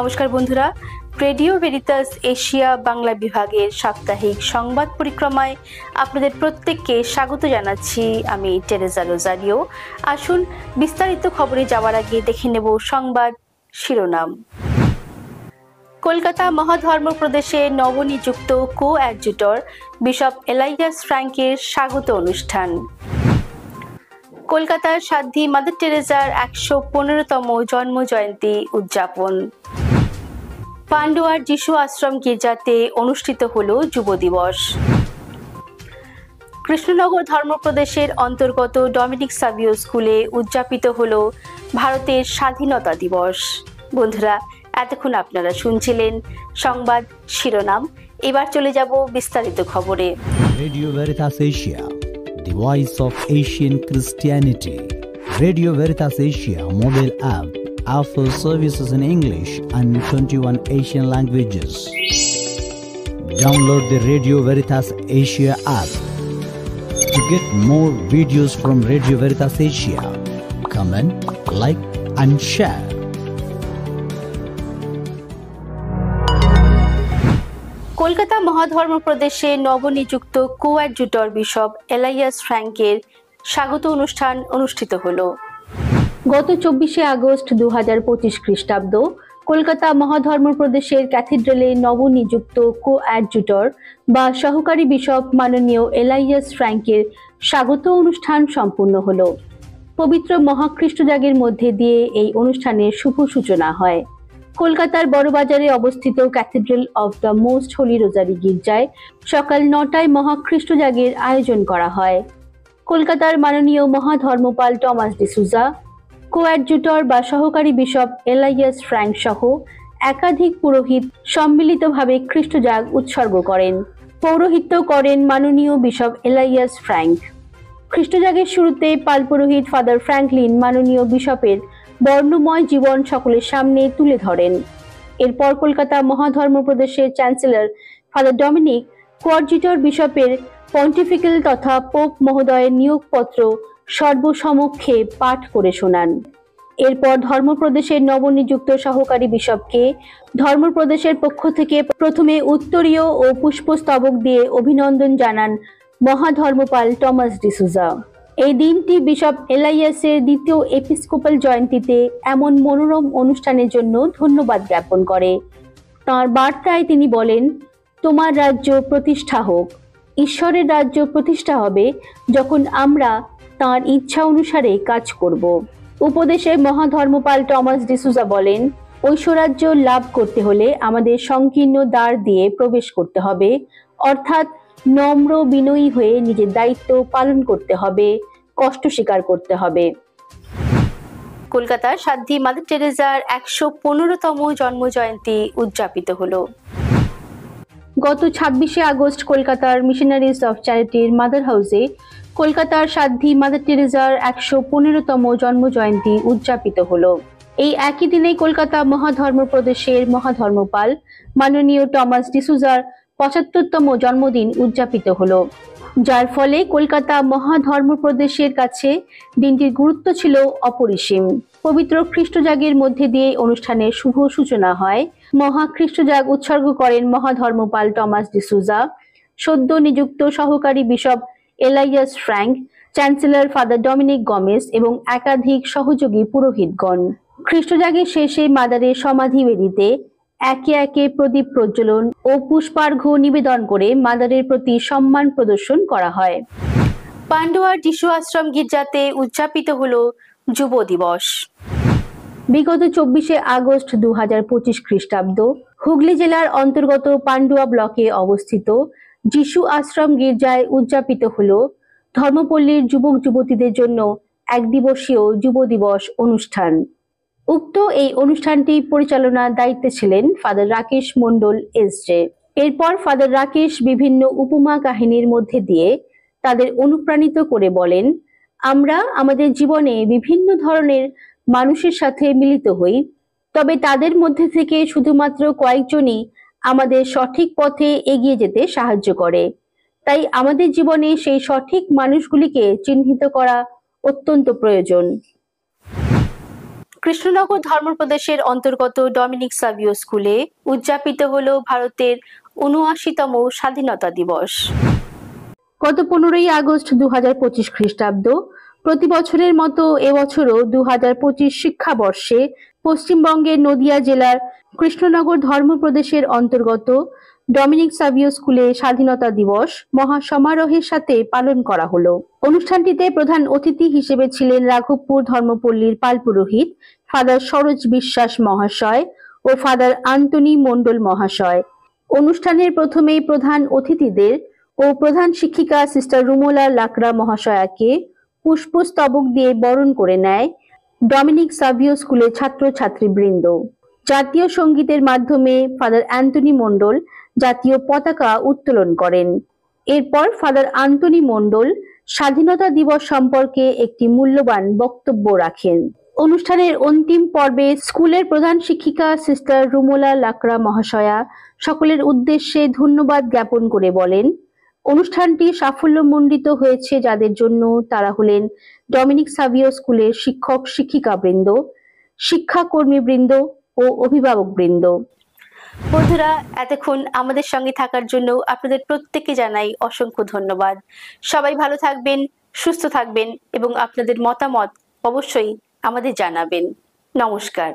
নমস্কার বন্ধুরা, radio Veritas Asia Bangla বিভাগের সাপ্তাহিক সংবাদ পরিক্রমায় আপনাদের প্রত্যেককে স্বাগত জানাচ্ছি। আমি টেরেজা রোজারিও। আসুন বিস্তারিত খবরে যাওয়ার আগে দেখে নেব সংবাদ শিরোনাম। কলকাতা মহাধর্ম প্রদেশে নবনিযুক্ত কো-অ্যাডজুটর বিশপ এলাইয়াস ফ্র্যাঙ্কের স্বাগত অনুষ্ঠান। কলকাতার সাধ্বী মাদার টেরেজার 115তম জন্ম জয়ন্তী উদযাপন। পান্ডুয়ার যিশু আশ্রম গির্জাতে অনুষ্ঠিত হল যুব দিবস। কৃষ্ণনগর ধর্মপ্রদেশের অন্তর্গত ডমিনিক সাভিও স্কুলে উদযাপিত হল ভারতের স্বাধীনতা দিবস। বন্ধুরা, এতক্ষণ আপনারা শুনছিলেন সংবাদ শিরোনাম। এবার চলে যাব বিস্তারিত খবরে। Radio Veritas Asia, the voice of Asian Christianity. Radio Veritas Asia mobile app offers services in English and 21 Asian languages. Download the Radio Veritas Asia app to get more videos from Radio Veritas Asia. Comment, like and share. Kolkata মহাধর্ম প্রদেশে নবনিযুক্ত কো-অ্যাডজুটর bishop এলাইয়াস ফ্র্যাঙ্কের স্বাগত অনুষ্ঠান অনুষ্ঠিত হল। গত 24শে August 2025 খ্রিস্টাব্দ কলকাতা মহাধর্ম প্রদেশের ক্যাথিড্রালে নবনিযুক্ত কো-অ্যাডজুটর বা সহকারী বিশপ মাননীয় এলাইয়াস ফ্র্যাঙ্কের স্বাগত অনুষ্ঠান সম্পূর্ণ হল। পবিত্র মহাখ্রিস্টজাগের মধ্যে দিয়ে এই অনুষ্ঠানের শুভ সূচনা হয়। কলকাতার বড়বাজারে অবস্থিত cathedral of the most Holi রোজারি গির্জায় সকাল 9টায় মহাখ্রিস্টজাগের আয়োজন করা হয়। কলকাতার মাননীয় মহাধর্মপাল টমাস ডিসুজা, কো-অ্যাডজুটর বা সহকারী বিশপ এলাইয়াস ফ্র্যাঙ্ক সহ একাধিক পুরোহিত সম্মিলিতভাবে খ্রিস্টজাগ উৎসর্গ করেন। পৌরোহিত্য করেন মাননীয় বিশপ এলাইয়াস ফ্র্যাঙ্ক। খ্রিস্টজাগের শুরুতে পাল পুরোহিত ফাদার ফ্র্যাঙ্কলিন মাননীয় বিশপের বর্ণময় জীবন সকলের সামনে তুলে ধরেন। এরপর কলকাতা মহাধর্ম প্রদেশের চ্যান্সেলর ফাদার ডমিনিক কো-অ্যাডজুটর বিশপের পন্টিফিক্যাল তথা পোপ মহোদয়ের নিয়োগপত্র সর্বসমক্ষে পাঠ করে শোনান। এরপর ধর্মপ্রদেশের নবনিযুক্ত সহকারী বিশপকে ধর্মপ্রদেশের পক্ষ থেকে প্রথমে উত্তরীয় ও পুষ্পস্তবক দিয়ে অভিনন্দন জানান মহাধর্মপাল টমাস ডিসুজা। এই দিনটি বিশপ এলাইয়াসের দ্বিতীয় এপিস্কোপাল জয়ন্তীতে এমন মনোরম অনুষ্ঠানের জন্য ধন্যবাদ জ্ঞাপন করে। তাঁর বার্তায় তিনি বলেন, তোমার রাজ্য প্রতিষ্ঠা হোক। ঈশ্বরের রাজ্য প্রতিষ্ঠা হবে যখন আমরা তাঁর ইচ্ছা অনুসারে কাজ করব। উপদেশে মহাধর্মপাল টমাস ডিসুজা বলেন, ঐশ্বরাজ্য লাভ করতে হলে আমাদের সংকীর্ণ দ্বার দিয়ে প্রবেশ করতে হবে, অর্থাৎ নম্র বিনয়ী হয়ে নিজের দায়িত্ব পালন করতে হবে, কষ্ট স্বীকার করতে হবে। কলকাতার সাধ্বী মাদার টেরেজার 115তম জন্ম জয়ন্তী উদযাপিত হলো। গত 26শে আগস্ট কলকাতার মিশনারিজ অফ চ্যারিটির মাদার হাউসে কলকাতার সাধ্বী মাদার টেরেজার 115তম জন্ম জয়ন্তী উদযাপিত হলো। এই একই দিনে কলকাতা মহাধর্ম প্রদেশের মহাধর্মপাল মাননীয় টমাস ডিসুজার 75তম জন্মদিন উদযাপিত হলো, যার ফলে কলকাতা মহাধর্ম প্রদেশের কাছে দিনটির গুরুত্ব ছিল অপরিসীম। পবিত্র খ্রিস্টজাগের মধ্যে দিয়ে অনুষ্ঠানের শুভ সূচনা হয়। মহাখ্রিস্টজাগ উৎসর্গ করেন মহাধর্মপাল টমাস ডিসুজা, সদ্য নিযুক্ত সহকারী bishop Elias Frank, chancellor Father Dominic Gomes এবং একাধিক সহযোগী পুরোহিতগণ। খ্রিস্টজাগের শেষে মাদারের সমাধি বেদিতে একে একে প্রদীপ প্রজ্বলন ও পুষ্পার্ঘ্য নিবেদন করে মাদারের প্রতি সম্মান প্রদর্শন করা হয়। পান্ডুয়ার যিশু আশ্রম গির্জাতে উদযাপিত হল যুব দিবস। বিগত 24শে আগস্ট 2025 খ্রিস্টাব্দ হুগলি জেলার অন্তর্গত পান্ডুয়া ব্লকে অবস্থিত যিশু আশ্রম গির্জায় উদযাপিত হল ধর্মপল্লীর যুবক যুবতীদের জন্য এক দিবসীয় যুব দিবস অনুষ্ঠান। উক্ত এই অনুষ্ঠানটি পরিচালনার দায়িত্বে ছিলেন ফাদার রাকেশ মন্ডল এসজে। এরপর ফাদার রাকেশ বিভিন্ন উপমা কাহিনীর মধ্যে দিয়ে তাদের অনুপ্রাণিত করে বলেন, আমরা আমাদের জীবনে বিভিন্ন ধরনের মানুষের সাথে মিলিত হই, তবে তাদের মধ্যে থেকে শুধুমাত্র কয়েকজনই আমাদের সঠিক পথে এগিয়ে যেতে সাহায্য করে। তাই আমাদের জীবনে সেই সঠিক মানুষগুলিকে চিহ্নিত করা অত্যন্ত প্রয়োজন। কৃষ্ণনগর ধর্মপ্রদেশের অন্তর্গত ডমিনিক সাভিও স্কুলে উদযাপিত হলো ভারতের ৭৯তম স্বাধীনতা দিবস। গত 15ই আগস্ট 2025 খ্রিস্টাব্দ প্রতি বছরের মতো এবছরও 2025 শিক্ষাবর্ষে পশ্চিমবঙ্গের নদিয়া জেলার কৃষ্ণনগর ধর্মপ্রদেশের অন্তর্গত ডমিনিক সাভিও স্কুলে স্বাধীনতা দিবস মহা সমারোহের সাথে পালন করা হলো। অনুষ্ঠানটিতে প্রধান অতিথি হিসেবে ছিলেন রাঘবপুর ধর্মপল্লীর পাল পুরোহিত ফাদার সরোজ বিশ্বাস মহাশয় ও ফাদার আন্তনি মণ্ডল মহাশয়। অনুষ্ঠানের প্রথমেই প্রধান অতিথিদের ও প্রধান শিক্ষিকা সিস্টার রুমোলা লাকড়া মহাশয়াকে পুষ্পস্তবক দিয়ে বরণ করে নেয় ডমিনিক সাভিও স্কুলের ছাত্রছাত্রীবৃন্দ। জাতীয় সঙ্গীতের মাধ্যমে ফাদার অ্যান্টনি মণ্ডল জাতীয় পতাকা উত্তোলন করেন। এরপর ফাদার আন্তনি মণ্ডল স্বাধীনতা দিবস সম্পর্কে একটি মূল্যবান বক্তব্য রাখেন। অনুষ্ঠানের অন্তিম পর্বে স্কুলের প্রধান শিক্ষিকা সিস্টার রুমোলা লাকড়া মহাশয়া সকলের উদ্দেশ্যে ধন্যবাদ জ্ঞাপন করে বলেন, অনুষ্ঠানটি সাফল্যমণ্ডিত হয়েছে যাদের জন্য তারা হলেন ডমিনিক সাভিও স্কুলের শিক্ষক শিক্ষিকাবৃন্দ, শিক্ষাকর্মীবৃন্দ ও অভিভাবকবৃন্দ। বন্ধুরা, এতক্ষণ আমাদের সঙ্গে থাকার জন্য আপনাদের প্রত্যেককে জানাই অসংখ্য ধন্যবাদ। সবাই ভালো থাকবেন, সুস্থ থাকবেন এবং আপনাদের মতামত অবশ্যই আমাদের জানাবেন। নমস্কার।